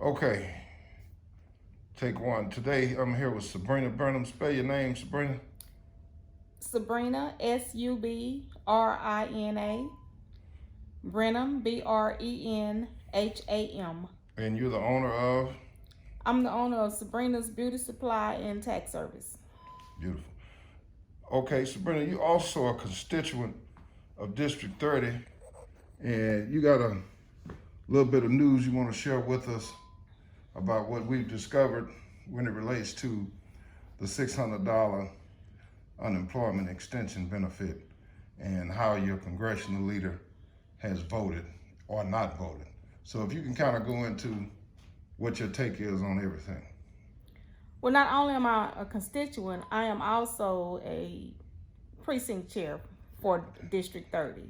Okay, take one. Today I'm here with Sabrina Burnham. Spell your name, Sabrina. Subrina, Subrina. Brenham, Brenham. And you're the owner of? I'm the owner of Sabrina's Beauty Supply and Tax Service. Beautiful. Okay, Sabrina, you also a constituent of District 30, and you got a little bit of news you want to share with us about what we've discovered when it relates to the $600 unemployment extension benefit and how your congressional leader has voted or not voted. So if you can kind of go into what your take is on everything. Well, not only am I a constituent, I am also a precinct chair for District 30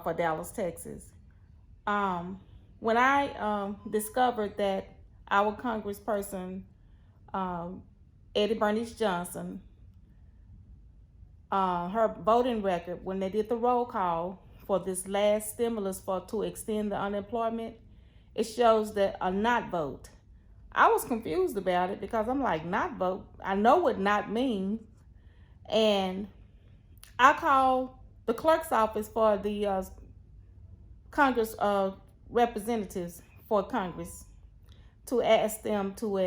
for Dallas, Texas. Um, when I discovered that our congressperson, um, Eddie Bernice Johnson, her voting record, when they did the roll call for this last stimulus to extend the unemployment, it shows that a not vote. I was confused about it because I'm like, not vote? I know what not means. And I called the clerk's office for the Congress representatives for Congress to ask them to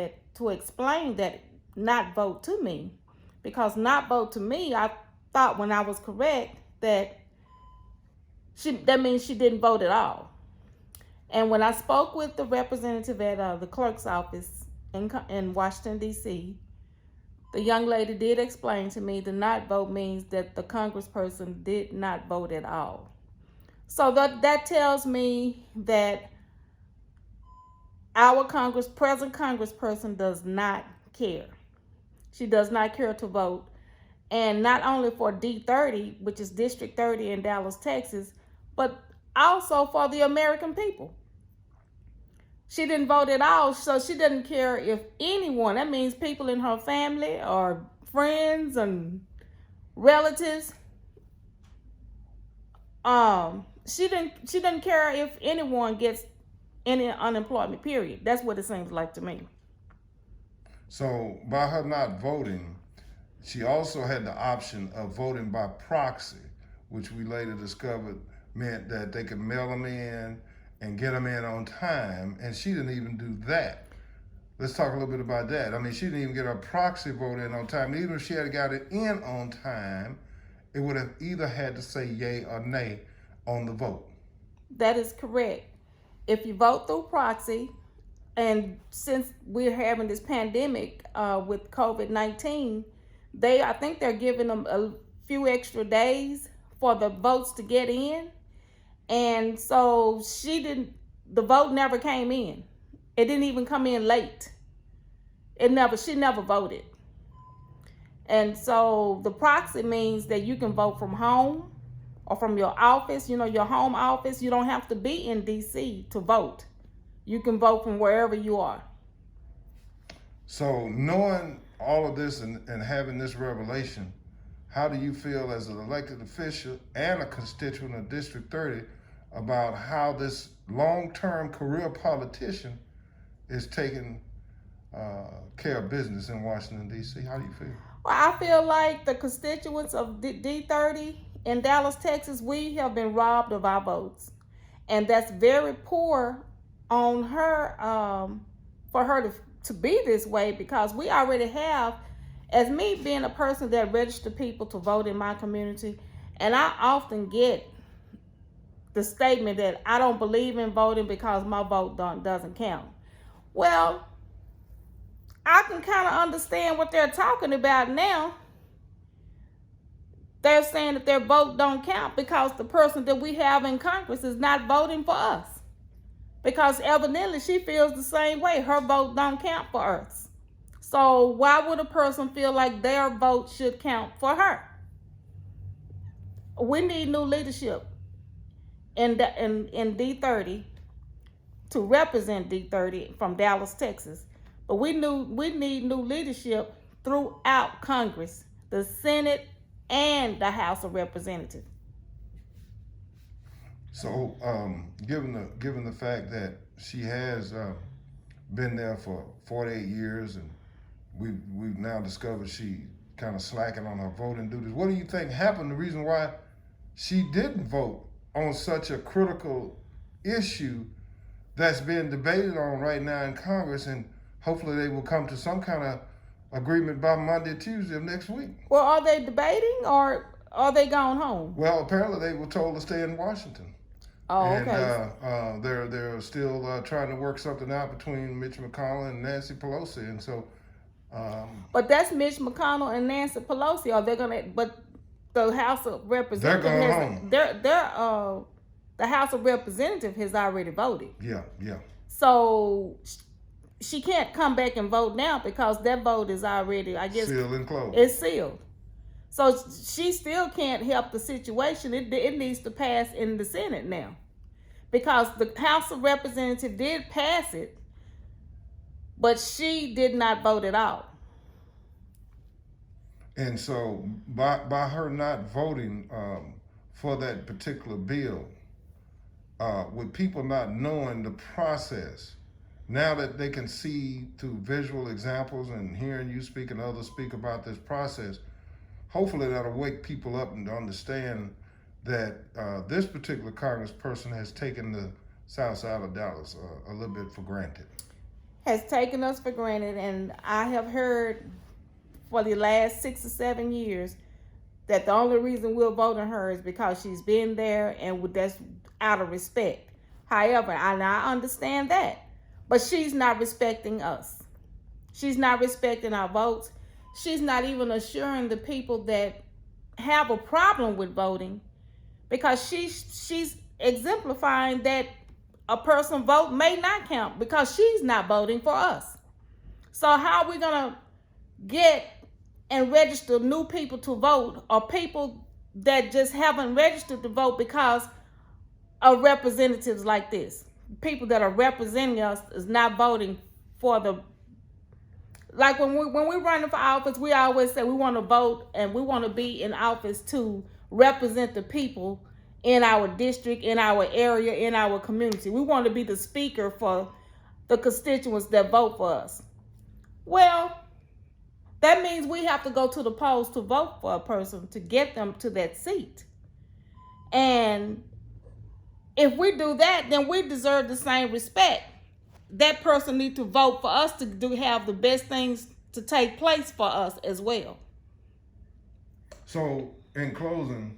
explain that not vote to me, because not vote to me, I thought when I was correct that that means she didn't vote at all. And when I spoke with the representative at the clerk's office in Washington, D.C., the young lady did explain to me the not vote means that the congressperson did not vote at all. So that tells me that our present congressperson does not care. She does not care to vote. And not only for D30, which is District 30 in Dallas, Texas, but also for the American people. She didn't vote at all, so she doesn't care if anyone, that means people in her family or friends and relatives, she didn't care if anyone gets any unemployment, period. That's what it seems like to me. So by her not voting, she also had the option of voting by proxy, which we later discovered meant that they could mail them in and get them in on time, and she didn't even do that. Let's talk a little bit about that. I mean, she didn't even get her proxy vote in on time. Even if she had got it in on time, it would have either had to say yay or nay on the vote. That is correct. If you vote through proxy, and since we're having this pandemic with COVID-19, I think they're giving them a few extra days for the votes to get in. And so the vote never came in. It didn't even come in late. She never voted. And so the proxy means that you can vote from home or from your office, your home office. You don't have to be in DC to vote. You can vote from wherever you are. So knowing all of this and having this revelation, how do you feel as an elected official and a constituent of District 30 about how this long-term career politician is taking care of business in Washington, D.C.? How do you feel? Well, I feel like the constituents of D30 in Dallas, Texas, we have been robbed of our votes. And that's very poor on her, for her to be this way, because we already have, as me being a person that registered people to vote in my community, and I often get the statement that I don't believe in voting because my vote doesn't count. Well, I can kind of understand what they're talking about now. They're saying that their vote don't count because the person that we have in Congress is not voting for us. Because evidently she feels the same way. Her vote don't count for us. So why would a person feel like their vote should count for her? We need new leadership in D30 to represent D30 from Dallas, Texas. But we need new leadership throughout Congress, the Senate, and the House of Representatives. So, given the fact that she has been there for 48 years, and we've now discovered she kind of slacking on her voting duties. What do you think happened? The reason why she didn't vote on such a critical issue that's being debated on right now in Congress, and hopefully they will come to some kind of agreement by Monday, Tuesday of next week. Well, are they debating or are they gone home? Well, apparently they were told to stay in Washington. Oh, And okay. they're still trying to work something out between Mitch McConnell and Nancy Pelosi, and so. But that's Mitch McConnell and Nancy Pelosi. Are they gonna? But the House of Representatives, They're going home. The House of Representatives has already voted. Yeah. So she can't come back and vote now because that vote is already, I guess, Sealed and closed. it's sealed. So she still can't help the situation. It needs to pass in the Senate now, because the House of Representatives did pass it, but she did not vote it out. And so by her not voting for that particular bill, with people not knowing the process, now that they can see through visual examples and hearing you speak and others speak about this process, hopefully that'll wake people up and understand that this particular congressperson has taken the South Side of Dallas a little bit for granted. Has taken us for granted, and I have heard for the last 6 or 7 years that the only reason we're voting her is because she's been there, and that's out of respect. However, and I understand that, but she's not respecting us. She's not respecting our votes. She's not even assuring the people that have a problem with voting, because she's exemplifying that a person's vote may not count because she's not voting for us. So how are we gonna get and register new people to vote, or people that just haven't registered to vote because of representatives like this? People that are representing us is not voting for the, like when we're running for office, we always say we want to vote and we want to be in office to represent the people in our district, in our area, in our community. We want to be the speaker for the constituents that vote for us. Well, that means we have to go to the polls to vote for a person to get them to that seat. And if we do that, then we deserve the same respect. That person needs to vote for us to have the best things to take place for us as well. So in closing,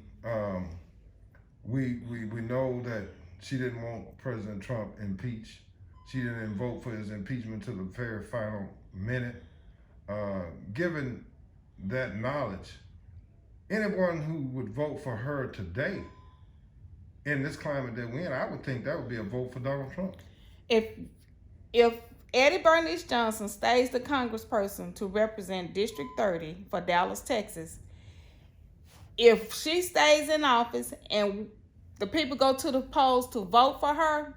we know that she didn't want President Trump impeached. She didn't vote for his impeachment to the very final minute. Given that knowledge, anyone who would vote for her today in this climate that we're in, I would think that would be a vote for Donald Trump. If Eddie Bernice Johnson stays the congressperson to represent District 30 for Dallas, Texas, if she stays in office and the people go to the polls to vote for her,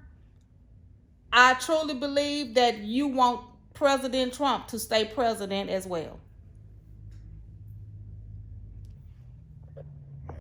I truly believe that you want President Trump to stay president as well.